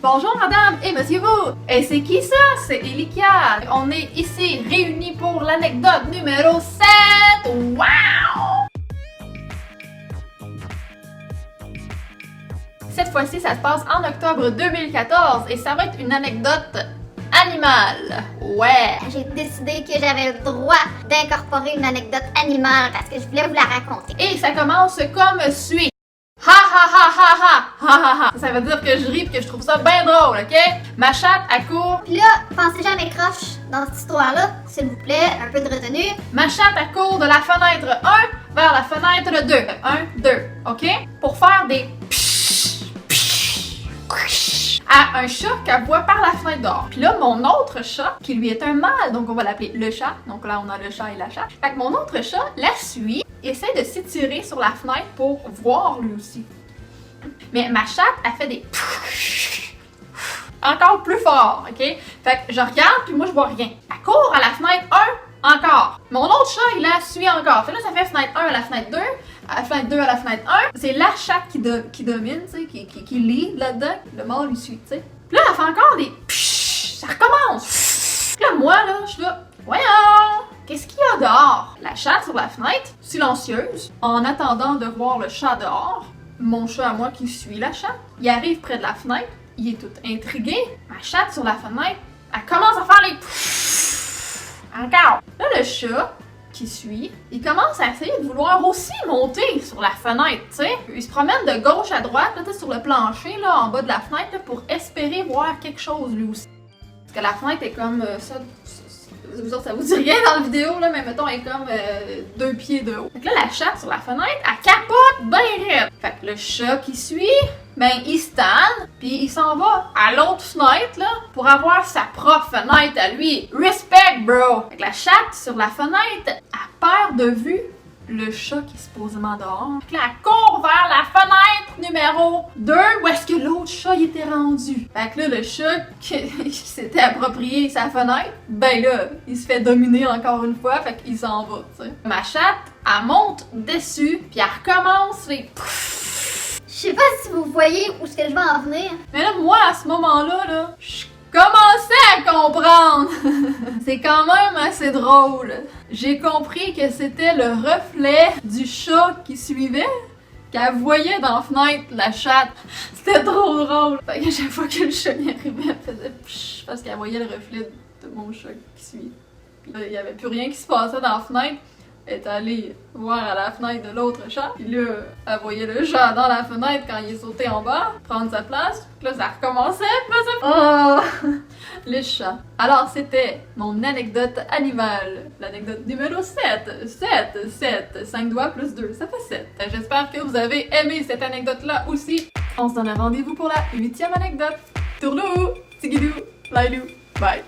Bonjour madame et monsieur-vous! Et c'est qui ça? C'est Elikia! On est ici réunis pour l'anecdote numéro 7! Wow! Cette fois-ci, ça se passe en octobre 2014 et ça va être une anecdote animale. Ouais! J'ai décidé que j'avais le droit d'incorporer une anecdote animale parce que je voulais vous la raconter. Et ça commence comme suit. Ha ha ha ha ha ha ha ha. Ça veut dire que je ris et que je trouve ça bien drôle, ok? Ma chatte, elle court. Puis là, pensez jamais croche dans cette histoire-là, s'il vous plaît, un peu de retenue. Ma chatte, elle court de la fenêtre 1 vers la fenêtre 2. 1, 2, ok? Pour faire des à un chat qu'elle voit par la fenêtre dehors. Puis là, mon autre chat, qui lui est un mâle, donc on va l'appeler le chat. Donc là, on a le chat et la chatte. Fait que mon autre chat la suit, essaie de s'étirer sur la fenêtre pour voir lui aussi. Mais ma chatte, elle fait des encore plus fort, ok? Fait que je regarde, puis moi, je vois rien. Elle court à la fenêtre 1, encore. Mon autre chat, il la suit encore. Fait que là, ça fait fenêtre 1 à la fenêtre 2. À la fenêtre 2 à la fenêtre 1, c'est la chatte qui domine, tu sais, qui lead là-dedans. Le mâle lui suit, tu sais. Puis là, elle fait encore des ça recommence. Puis là, moi, là, je suis là, voyons, qu'est-ce qu'il y a dehors? La chatte sur la fenêtre, silencieuse, en attendant de voir le chat dehors. Mon chat à moi qui suit la chatte, il arrive près de la fenêtre, il est tout intrigué. Ma chatte sur la fenêtre, elle commence à faire les encore. Là, le chat qui suit, il commence à essayer de vouloir aussi monter sur la fenêtre, tu sais. Il se promène de gauche à droite, là, sur le plancher, là, en bas de la fenêtre, là, pour espérer voir quelque chose, lui aussi. Parce que la fenêtre est comme ça, ça vous dit rien dans la vidéo, là, mais mettons, elle est comme 2 pieds de haut. Fait que là, la chatte sur la fenêtre, elle capote bien raide. Fait que le chat qui suit, ben, il stand, puis il s'en va à l'autre fenêtre, là, pour avoir sa propre fenêtre à lui. Respect, bro! Fait que la chatte sur la fenêtre, elle perd de vue le chat qui est supposément dehors. Fait que là, elle court vers la fenêtre numéro 2, où est-ce que l'autre chat y était rendu. Fait que là, le chat qui s'était approprié sa fenêtre, ben là, il se fait dominer encore une fois, fait qu'il s'en va, tu sais. Ma chatte, elle monte dessus, puis elle recommence les Je sais pas si vous voyez où est-ce que je vais en venir. Mais là, moi, à ce moment-là, là, je commençais à comprendre. C'est quand même assez drôle. J'ai compris que c'était le reflet du chat qui suivait, qu'elle voyait dans la fenêtre la chatte. C'était trop drôle. Fait que chaque fois que le chat y arrivait, elle faisait psh, parce qu'elle voyait le reflet de mon chat qui suit. Puis là, il y avait plus rien qui se passait dans la fenêtre. Elle est allée voir à la fenêtre de l'autre chat. Puis là, elle voyait le chat dans la fenêtre quand il est sauté en bas, prendre sa place. Puis là, ça recommençait. Puis là, ça... Oh! Les chats. Alors, c'était mon anecdote animale. L'anecdote numéro 7. 7. 5 doigts plus 2, ça fait 7. J'espère que vous avez aimé cette anecdote-là aussi. On se donne un rendez-vous pour la 8e anecdote. Tourlou! Tigidou! Lailou! Bye!